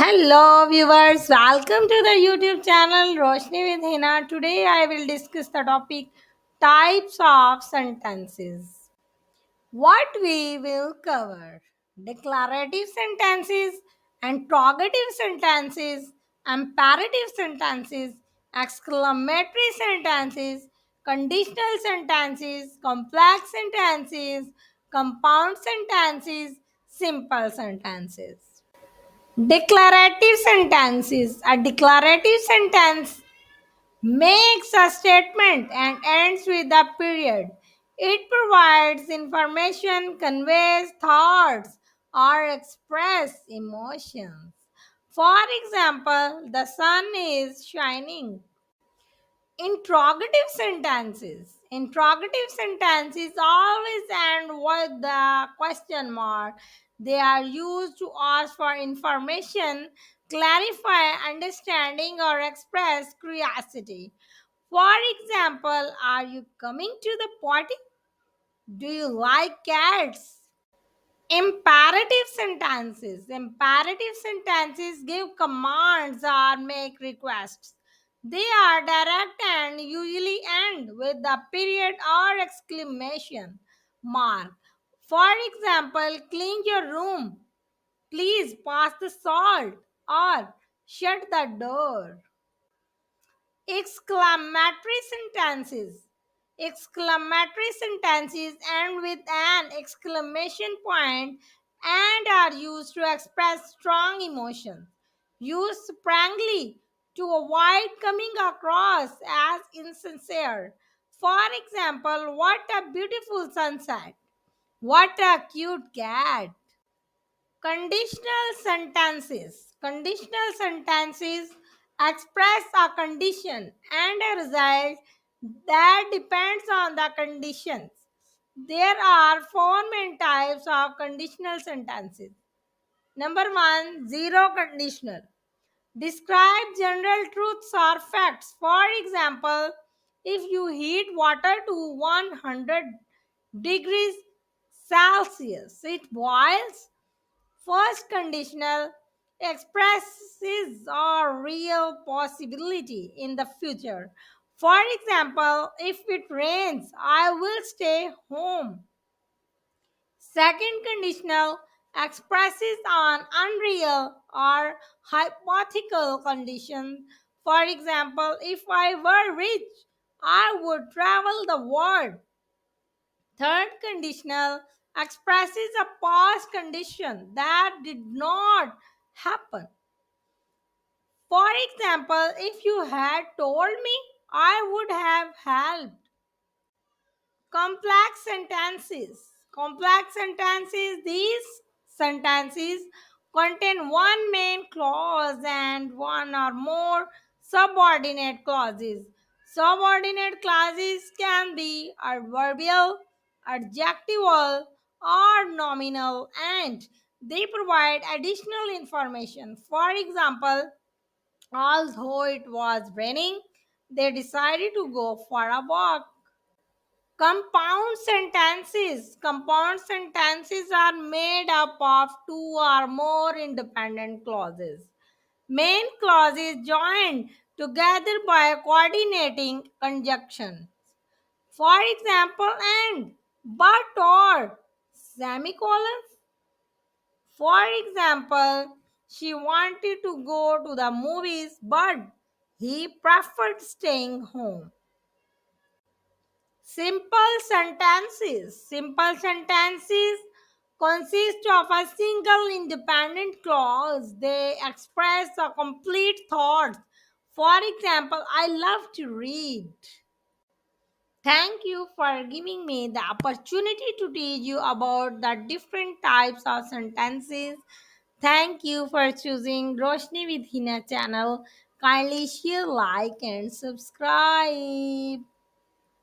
Hello viewers, welcome to the YouTube channel Roshni with Hina. Today I will discuss the topic types of sentences. What we will cover: declarative sentences, interrogative sentences, imperative sentences, exclamatory sentences, conditional sentences, complex sentences, compound sentences, simple sentences. Declarative sentences. A declarative sentence makes a statement and ends with a period. It provides information, conveys thoughts, or expresses emotions. For example, the sun is shining. Interrogative sentences always end with the question mark. They are used to ask for information, clarify understanding, or express curiosity. For example, are you coming to the party? Do you like cats? Imperative sentences give commands or make requests. They are direct and usually end with the period or exclamation mark. For example, clean your room, please pass the salt, or shut the door. Exclamatory sentences. Exclamatory sentences end with an exclamation point and are used to express strong emotions. Used sparingly to avoid coming across as insincere. For example, what a beautiful sunset. What a cute cat. Conditional sentences express a condition and a result that depends on the conditions. There are four main types of conditional sentences. Number one, zero conditional. Describe general truths or facts. For example, if you heat water to 100 degrees Celsius, it boils. First conditional expresses a real possibility in the future. For example, if it rains, I will stay home. Second conditional expresses an unreal or hypothetical condition. For example, if I were rich, I would travel the world. Third conditional expresses a past condition that did not happen. For example, if you had told me, I would have helped. Complex sentences. Complex sentences. These sentences contain one main clause and one or more subordinate clauses. Subordinate clauses can be adverbial, adjectival, or nominal, and they provide additional information. For example, although it was raining, they decided to go for a walk. Compound sentences. Compound sentences are made up of two or more independent clauses. Main clause is joined together by coordinating conjunctions. For example, and, but, or, semicolons. For example, she wanted to go to the movies, but he preferred staying home. Simple sentences. Simple sentences consist of a single independent clause. They express a complete thought. For example, I love to read. Thank you for giving me the opportunity to teach you about the different types of sentences. Thank you for choosing Roshni with Hina channel. Kindly share, like, and subscribe.